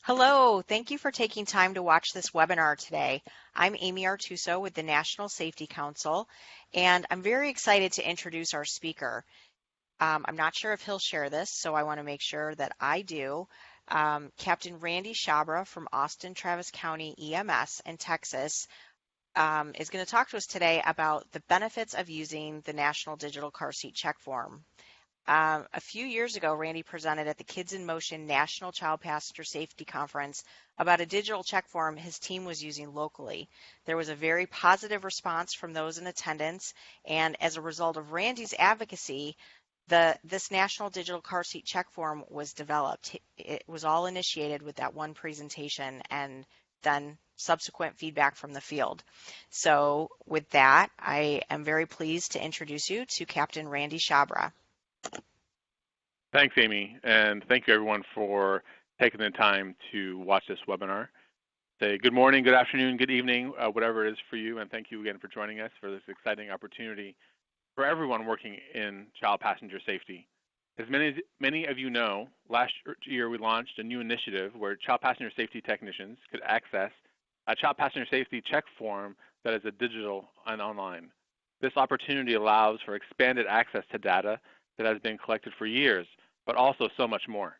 Hello, thank you for taking time to watch this webinar today. I'm Amy Artuso with the National Safety Council, and I'm very excited to introduce our speaker. I'm not sure if he'll share this, so I want to make sure that I do. Captain Randy Chabra from Austin Travis County EMS in Texas is going to talk to us today about the benefits of using the National Digital Car Seat Check Form. A few years ago, Randy presented at the Kids in Motion National Child Passenger Safety Conference about a digital check form his team was using locally. There was a very positive response from those in attendance, and as a result of Randy's advocacy, this National Digital Car Seat Check Form was developed. It was all initiated with that one presentation and then subsequent feedback from the field. So with that, I am very pleased to introduce you to Captain Randy Chabra. Thanks, Amy, and thank you everyone for taking the time to watch this webinar. Say good morning, good afternoon, good evening, whatever it is for you, and thank you again for joining us for this exciting opportunity for everyone working in child passenger safety. As many of you know, last year we launched a new initiative where child passenger safety technicians could access a child passenger safety check form that is a digital and online. This opportunity allows for expanded access to data that has been collected for years, but also so much more.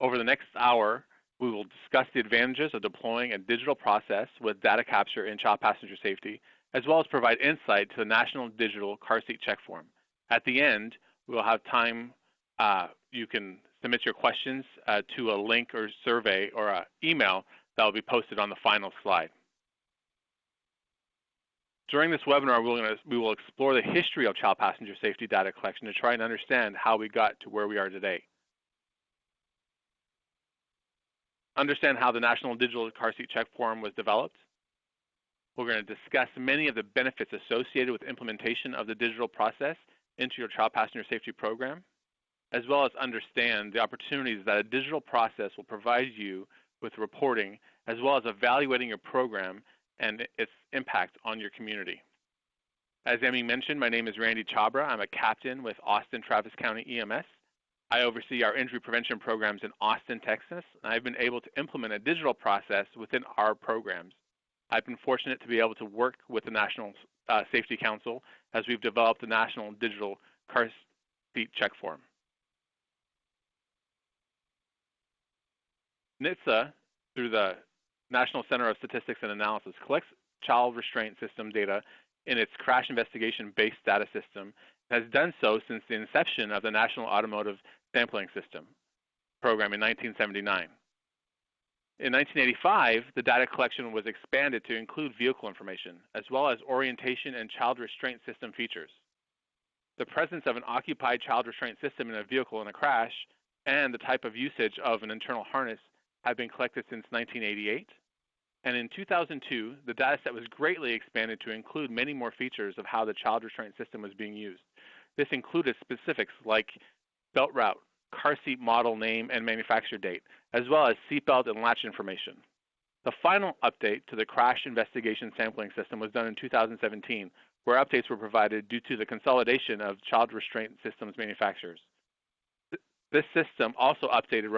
Over the next hour, we will discuss the advantages of deploying a digital process with data capture in child passenger safety, as well as provide insight to the National Digital Car Seat Check Form. At the end, we will have time, you can submit your questions to a link or survey or an email that will be posted on the final slide. During this webinar, we will explore the history of child passenger safety data collection to try and understand how we got to where we are today. Understand how the National Digital Car Seat Check Form was developed. We're going to discuss many of the benefits associated with implementation of the digital process into your child passenger safety program, as well as understand the opportunities that a digital process will provide you with reporting, as well as evaluating your program and its impact on your community. As Amy mentioned, my name is Randy Chabra. I'm a captain with Austin Travis County EMS. I oversee our injury prevention programs in Austin, Texas, and I've been able to implement a digital process within our programs. I've been fortunate to be able to work with the National Safety Council as we've developed the National Digital Car Seat Check Form. NHTSA, through the National Center of Statistics and Analysis, collects child restraint system data in its crash investigation-based data system, and has done so since the inception of the National Automotive Sampling System program in 1979. In 1985, the data collection was expanded to include vehicle information, as well as orientation and child restraint system features. The presence of an occupied child restraint system in a vehicle in a crash and the type of usage of an internal harness have been collected since 1988. And in 2002, the data set was greatly expanded to include many more features of how the child restraint system was being used. This included specifics like belt route, car seat model name and manufacture date, as well as seatbelt and latch information. The final update to the crash investigation sampling system was done in 2017, where updates were provided due to the consolidation of child restraint systems manufacturers. This system also updated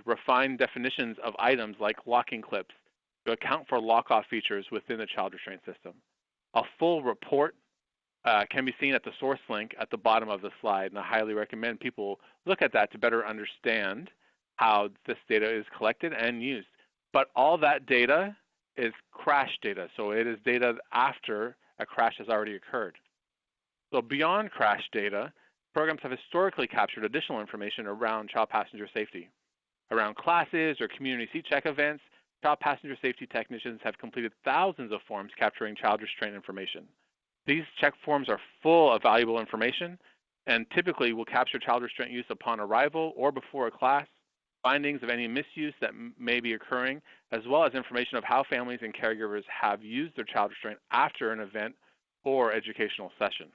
refined definitions of items like locking clips to account for lock-off features within the child restraint system. A full report can be seen at the source link at the bottom of the slide, and I highly recommend people look at that to better understand how this data is collected and used. But all that data is crash data, so it is data after a crash has already occurred. So beyond crash data, programs have historically captured additional information around child passenger safety. Around classes or community seat check events, child passenger safety technicians have completed thousands of forms capturing child restraint information. These check forms are full of valuable information and typically will capture child restraint use upon arrival or before a class, findings of any misuse that may be occurring, as well as information of how families and caregivers have used their child restraint after an event or educational session.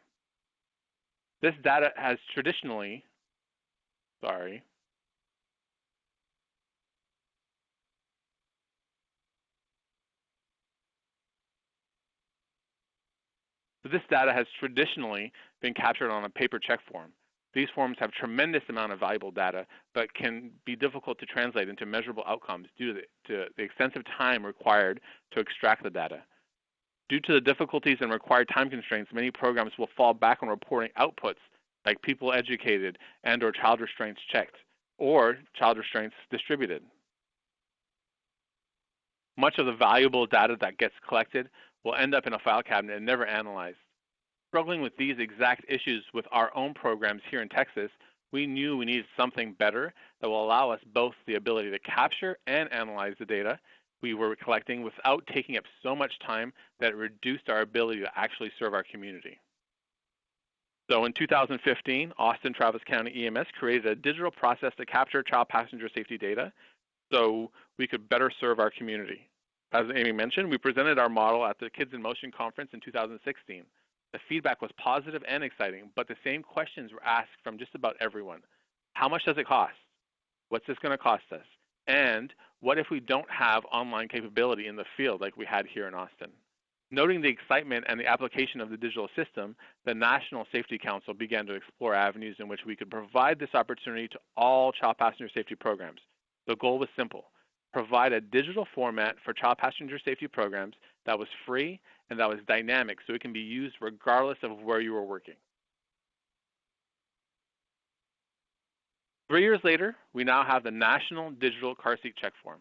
This data has traditionally, this data has traditionally been captured on a paper check form. These forms have tremendous amount of valuable data, but can be difficult to translate into measurable outcomes due to the extensive time required to extract the data. Due to the difficulties and required time constraints, many programs will fall back on reporting outputs like people educated and or child restraints checked, or child restraints distributed. Much of the valuable data that gets collected will end up in a file cabinet and never analyzed. Struggling with these exact issues with our own programs here in Texas, we knew we needed something better that will allow us both the ability to capture and analyze the data we were collecting without taking up so much time that it reduced our ability to actually serve our community. So in 2015, Austin Travis County EMS created a digital process to capture child passenger safety data so we could better serve our community. As Amy mentioned, we presented our model at the Kids in Motion conference in 2016. The feedback was positive and exciting, but the same questions were asked from just about everyone. How much does it cost? What's this going to cost us? And what if we don't have online capability in the field like we had here in Austin? Noting the excitement and the application of the digital system, the National Safety Council began to explore avenues in which we could provide this opportunity to all child passenger safety programs. The goal was simple: provide a digital format for child passenger safety programs that was free and that was dynamic so it can be used regardless of where you were working. 3 years later, we now have the National Digital Car Seat Check Form.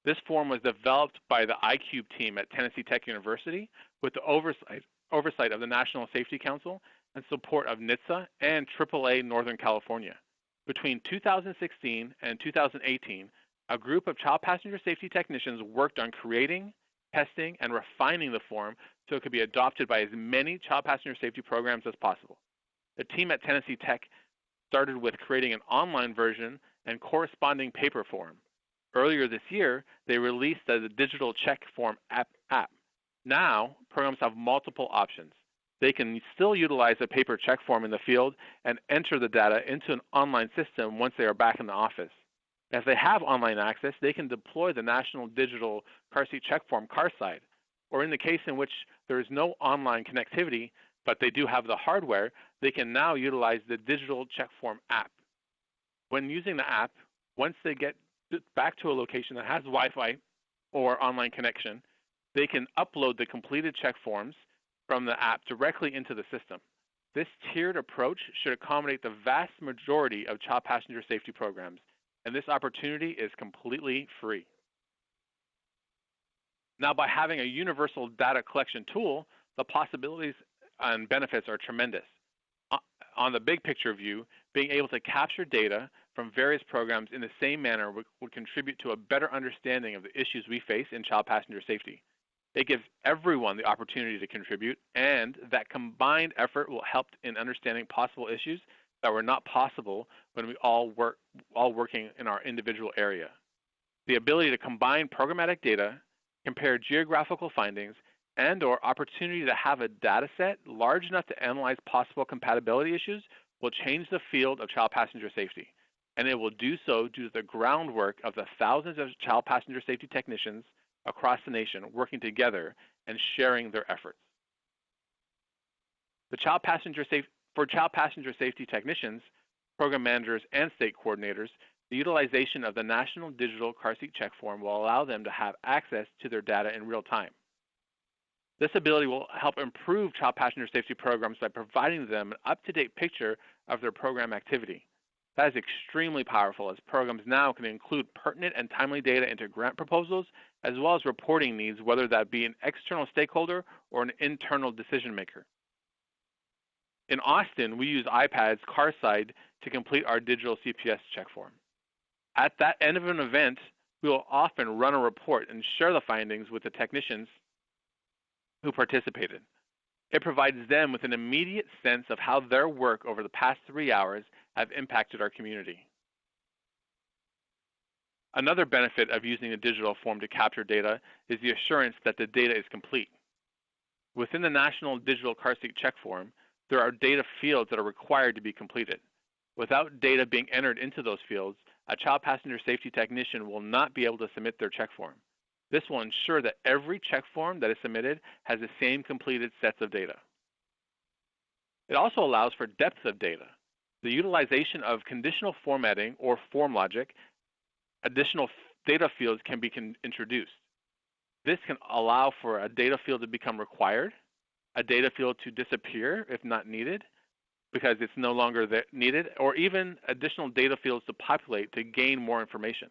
This form was developed by the iCube team at Tennessee Tech University with the oversight of the National Safety Council and support of NHTSA and AAA Northern California. Between 2016 and 2018, a group of child passenger safety technicians worked on creating, testing, and refining the form so it could be adopted by as many child passenger safety programs as possible. The team at Tennessee Tech started with creating an online version and corresponding paper form. Earlier this year, they released the digital check form app. Now, programs have multiple options. They can still utilize a paper check form in the field and enter the data into an online system once they are back in the office. If they have online access, they can deploy the National Digital Car Seat Check Form carside, or in the case in which there is no online connectivity, but they do have the hardware, they can now utilize the digital check form app. When using the app, once they get back to a location that has Wi-Fi or online connection, they can upload the completed check forms from the app directly into the system. This tiered approach should accommodate the vast majority of child passenger safety programs, and this opportunity is completely free. Now, by having a universal data collection tool, the possibilities and benefits are tremendous. On the big picture view, being able to capture data from various programs in the same manner would contribute to a better understanding of the issues we face in child passenger safety. It gives everyone the opportunity to contribute, and that combined effort will help in understanding possible issues that were not possible when we all working in our individual area. The ability to combine programmatic data, compare geographical findings, and or opportunity to have a data set large enough to analyze possible compatibility issues will change the field of child passenger safety. And it will do so due to the groundwork of the thousands of child passenger safety technicians across the nation working together and sharing their efforts. For child passenger safety technicians, program managers, and state coordinators, the utilization of the National Digital Car Seat Check Form will allow them to have access to their data in real time. This ability will help improve child passenger safety programs by providing them an up-to-date picture of their program activity. That is extremely powerful, as programs now can include pertinent and timely data into grant proposals, as well as reporting needs, whether that be an external stakeholder or an internal decision maker. In Austin, we use iPad's Carside to complete our digital CPS check form. At that end of an event, we will often run a report and share the findings with the technicians who participated. It provides them with an immediate sense of how their work over the past 3 hours have impacted our community. Another benefit of using a digital form to capture data is the assurance that the data is complete. Within the National Digital Car Seat Check Form, there are data fields that are required to be completed. Without data being entered into those fields, a child passenger safety technician will not be able to submit their check form. This will ensure that every check form that is submitted has the same completed sets of data. It also allows for depth of data. The utilization of conditional formatting or form logic, additional data fields can be introduced. This can allow for a data field to become required, a data field to disappear if not needed because it's no longer needed, or even additional data fields to populate to gain more information.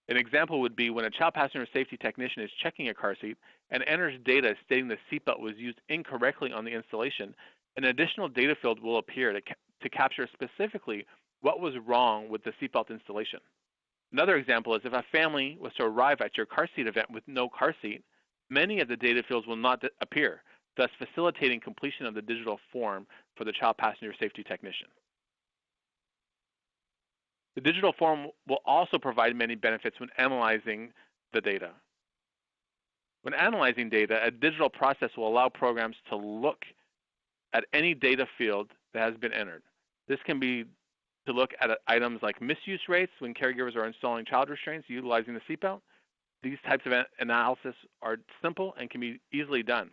An example would be when a child passenger safety technician is checking a car seat and enters data stating the seatbelt was used incorrectly on the installation, an additional data field will appear to capture specifically what was wrong with the seatbelt installation. Another example is if a family was to arrive at your car seat event with no car seat, many of the data fields will not appear, thus facilitating completion of the digital form for the child passenger safety technician. The digital form will also provide many benefits when analyzing the data. When analyzing data, a digital process will allow programs to look at any data field that has been entered. This can be to look at items like misuse rates when caregivers are installing child restraints utilizing the seatbelt. These types of analysis are simple and can be easily done.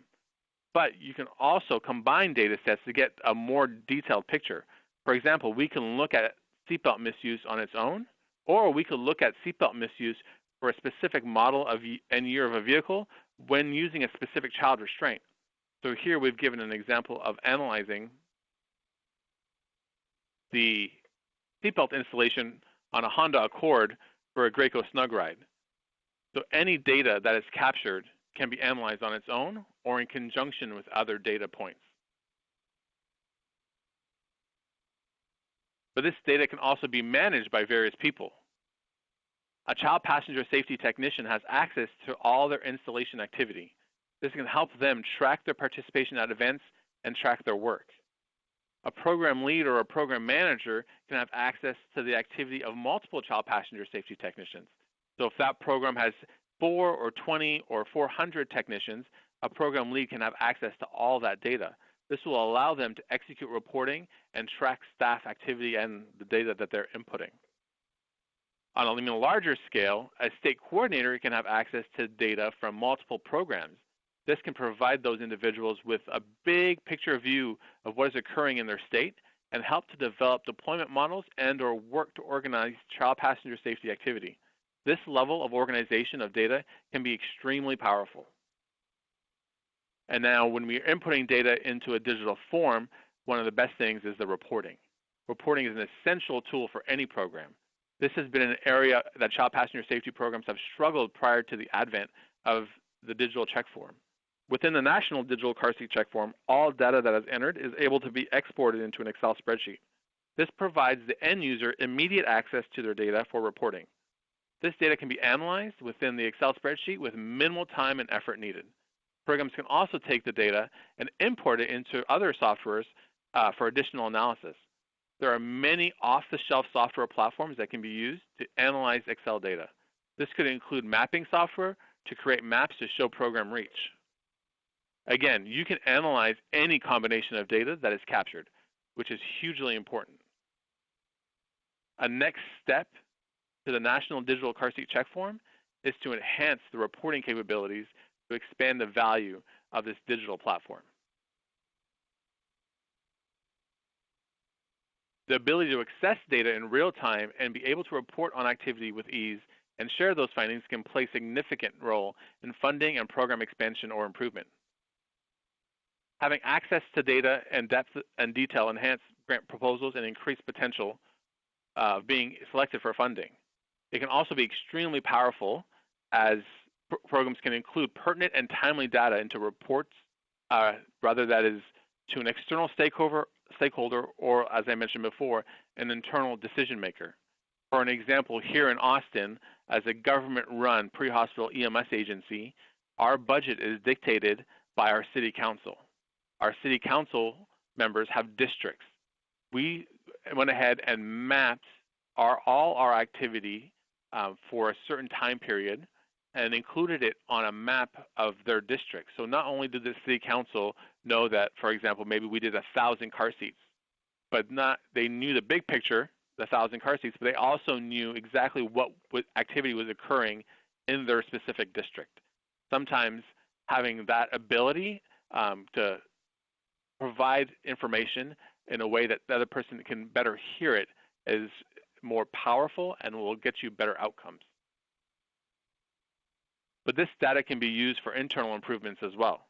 But you can also combine data sets to get a more detailed picture. For example, we can look at seatbelt misuse on its own, or we could look at seatbelt misuse for a specific model and year of a vehicle when using a specific child restraint. So here we've given an example of analyzing the seatbelt installation on a Honda Accord for a Graco Snug Ride. So any data that is captured can be analyzed on its own or in conjunction with other data points. But this data can also be managed by various people. A child passenger safety technician has access to all their installation activity. This can help them track their participation at events and track their work. A program lead or a program manager can have access to the activity of multiple child passenger safety technicians. So if that program has 4 or 20 or 400 technicians, a program lead can have access to all that data. This will allow them to execute reporting and track staff activity and the data that they're inputting. On an even larger scale, a state coordinator can have access to data from multiple programs. This can provide those individuals with a big picture view of what is occurring in their state and help to develop deployment models and or work to organize child passenger safety activity. This level of organization of data can be extremely powerful. And now when we are inputting data into a digital form, one of the best things is the reporting. Reporting is an essential tool for any program. This has been an area that child passenger safety programs have struggled prior to the advent of the digital check form. Within the National Digital Car Seat Check Form, all data that is entered is able to be exported into an Excel spreadsheet. This provides the end user immediate access to their data for reporting. This data can be analyzed within the Excel spreadsheet with minimal time and effort needed. Programs can also take the data and import it into other softwares for additional analysis. There are many off-the-shelf software platforms that can be used to analyze Excel data. This could include mapping software to create maps to show program reach. Again, you can analyze any combination of data that is captured, which is hugely important. A next step to the National Digital Car Seat Check Form is to enhance the reporting capabilities to expand the value of this digital platform. The ability to access data in real time and be able to report on activity with ease and share those findings can play a significant role in funding and program expansion or improvement. Having access to data and depth and detail enhance grant proposals and increase potential of being selected for funding. It can also be extremely powerful as programs can include pertinent and timely data into reports, rather that is to an external stakeholder or, as I mentioned before, an internal decision maker. For an example, here in Austin, as a government-run pre-hospital EMS agency, our budget is dictated by our city council. Our city council members have districts. We went ahead and mapped all our activity for a certain time period and included it on a map of their district. So not only did the city council know that, for example, maybe we did 1,000 car seats, but they knew the big picture, the 1,000 car seats, but they also knew exactly what activity was occurring in their specific district. Sometimes having that ability to provide information in a way that the other person can better hear it is more powerful and will get you better outcomes. But this data can be used for internal improvements as well.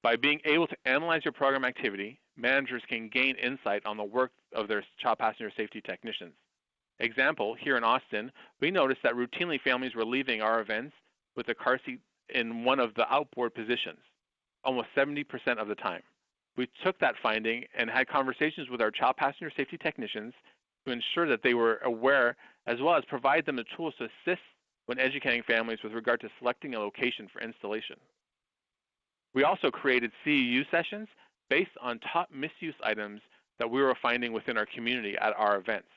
By being able to analyze your program activity, managers can gain insight on the work of their child passenger safety technicians. Example, here in Austin, we noticed that routinely families were leaving our events with a car seat in one of the outboard positions, almost 70% of the time. We took that finding and had conversations with our child passenger safety technicians to ensure that they were aware, as well as provide them the tools to assist when educating families with regard to selecting a location for installation. We also created CEU sessions based on top misuse items that we were finding within our community at our events.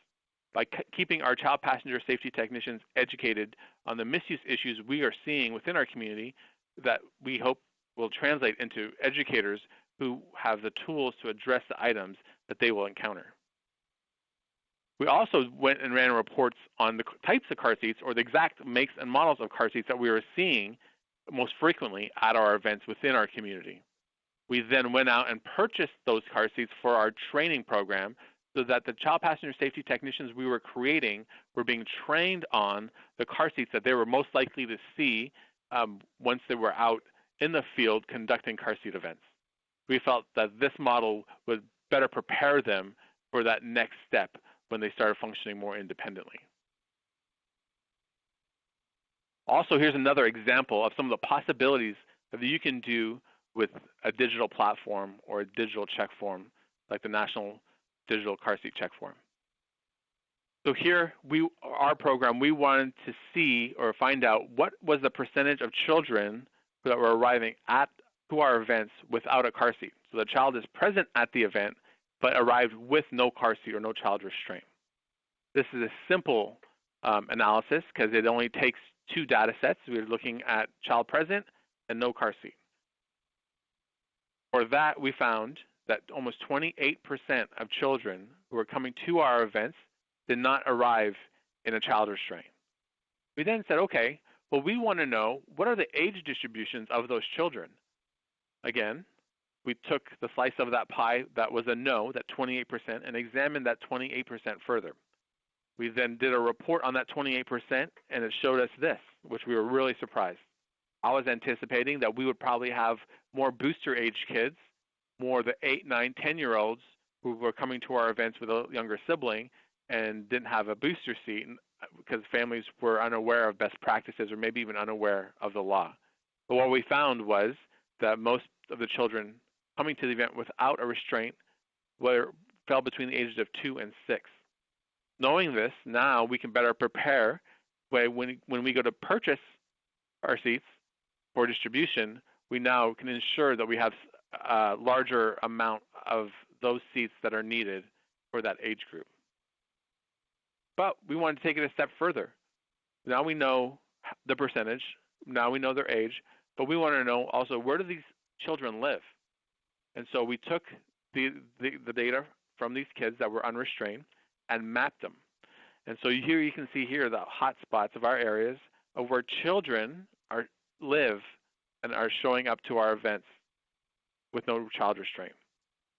By keeping our child passenger safety technicians educated on the misuse issues we are seeing within our community, that we hope will translate into educators who have the tools to address the items that they will encounter. We also went and ran reports on the types of car seats or the exact makes and models of car seats that we were seeing most frequently at our events within our community. We then went out and purchased those car seats for our training program so that the child passenger safety technicians we were creating were being trained on the car seats that they were most likely to see once they were out in the field conducting car seat events. We felt that this model would better prepare them for that next step when they started functioning more independently. Also, here's another example of some of the possibilities that you can do with a digital platform or a digital check form like the National Digital Car Seat Check Form. So here, our program, we wanted to see or find out what was the percentage of children that were arriving to our events without a car seat. So the child is present at the event, but arrived with no car seat or no child restraint. This is a simple analysis because it only takes 2 data sets. We're looking at child present and no car seat. For that, we found that almost 28% of children who were coming to our events did not arrive in a child restraint. We then said, okay, well, we want to know what are the age distributions of those children. Again, we took the slice of that pie that was a no, that 28%, and examined that 28% further. We then did a report on that 28%, and it showed us this, which we were really surprised. I was anticipating that we would probably have more booster age kids, more the 8, 9, 10-year-olds who were coming to our events with a younger sibling and didn't have a booster seat because families were unaware of best practices or maybe even unaware of the law. But what we found was that most of the children coming to the event without a restraint fell between the ages of 2 and 6. Knowing this, now we can better prepare when we go to purchase our seats for distribution, we now can ensure that we have a larger amount of those seats that are needed for that age group. But we want to take it a step further. Now we know the percentage, now we know their age, but we want to know also where do these children live? And so we took the data from these kids that were unrestrained and mapped them. And so here you can see here the hot spots of our areas of where children live and are showing up to our events with no child restraint.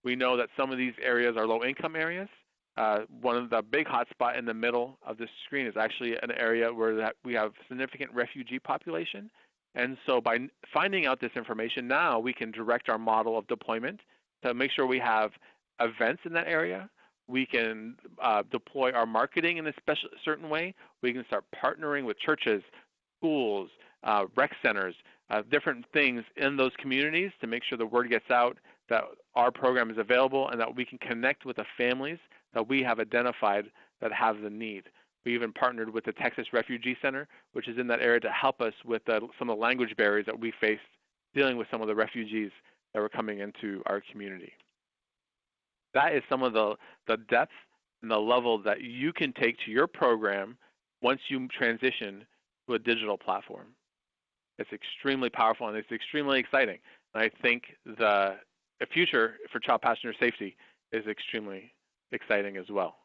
We know that some of these areas are low-income areas. One of the big hot spot in the middle of the screen is actually an area where we have significant refugee population. And so by finding out this information, now we can direct our model of deployment to make sure we have events in that area. We can deploy our marketing in a certain way. We can start partnering with churches, schools, rec centers, different things in those communities to make sure the word gets out that our program is available and that we can connect with the families that we have identified that have the need. We even partnered with the Texas Refugee Center, which is in that area, to help us with some of the language barriers that we faced dealing with some of the refugees that were coming into our community. That is some of the depth and the level that you can take to your program once you transition to a digital platform. It's extremely powerful and it's extremely exciting. And I think the future for child passenger safety is extremely exciting as well.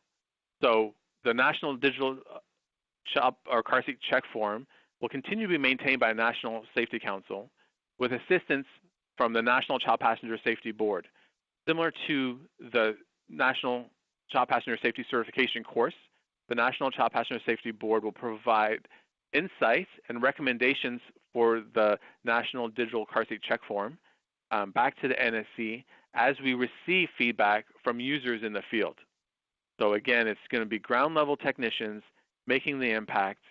So the National Digital Car Seat Check Form will continue to be maintained by National Safety Council with assistance from the National Child Passenger Safety Board. Similar to the National Child Passenger Safety Certification course, the National Child Passenger Safety Board will provide insights and recommendations for the National Digital Car Seat Check Form back to the NSC as we receive feedback from users in the field. So again, it's going to be ground level technicians making the impact,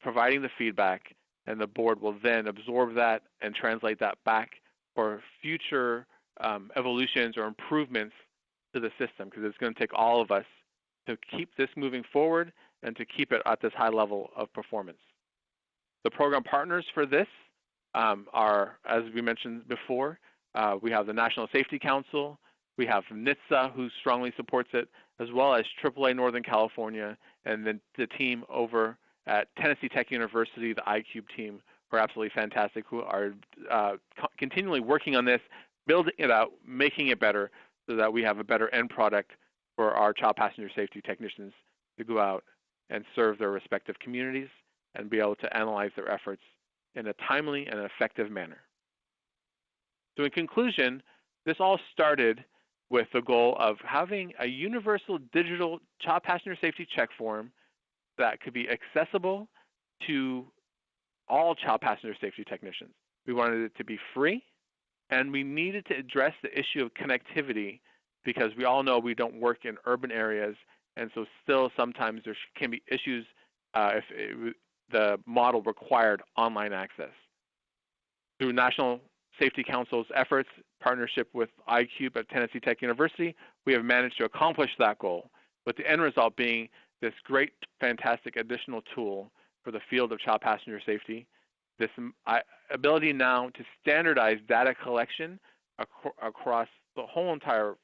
providing the feedback, and the board will then absorb that and translate that back for future evolutions or improvements to the system, because it's going to take all of us to keep this moving forward and to keep it at this high level of performance. The program partners for this are, as we mentioned before, we have the National Safety Council, we have NHTSA, who strongly supports it, as well as AAA Northern California, and then the team over at Tennessee Tech University, the iCube team, who are absolutely fantastic, who are continually working on this, building it out, making it better, so that we have a better end product for our child passenger safety technicians to go out and serve their respective communities and be able to analyze their efforts in a timely and effective manner. So in conclusion, this all started with the goal of having a universal digital child passenger safety check form that could be accessible to all child passenger safety technicians. We wanted it to be free, and we needed to address the issue of connectivity, because we all know we don't work in urban areas, and so still sometimes there can be issues if the model required online access. Through National Safety Council's efforts, partnership with iCube at Tennessee Tech University, we have managed to accomplish that goal, with the end result being this great, fantastic additional tool for the field of child passenger safety, this ability now to standardize data collection across the whole entire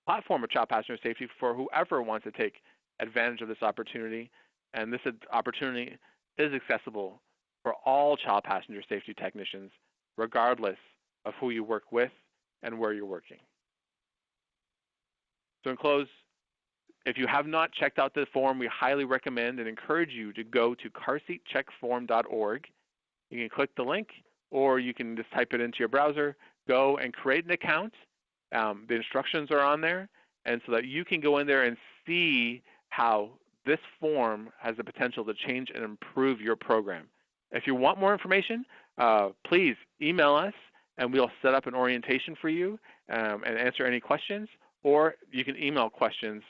platform of child passenger safety for whoever wants to take advantage of this opportunity. And this opportunity is accessible for all child passenger safety technicians, regardless of who you work with and where you're working. So in close, if you have not checked out the form, we highly recommend and encourage you to go to carseatcheckform.org. You can click the link, or you can just type it into your browser, go and create an account. The instructions are on there, and so that you can go in there and see how this form has the potential to change and improve your program. If you want more information, please email us, and we'll set up an orientation for you and answer any questions, or you can email questions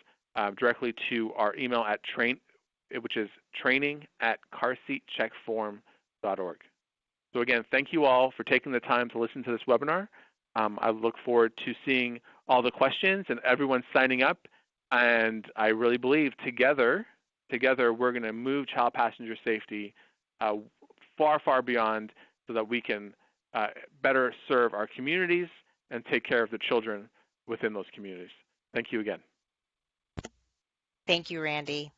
directly to our email at which is training@carseatcheckform.org. So again, thank you all for taking the time to listen to this webinar. I look forward to seeing all the questions and everyone signing up, and I really believe together we're going to move child passenger safety far, far beyond, so that we can better serve our communities and take care of the children within those communities. Thank you again. Thank you, Randy.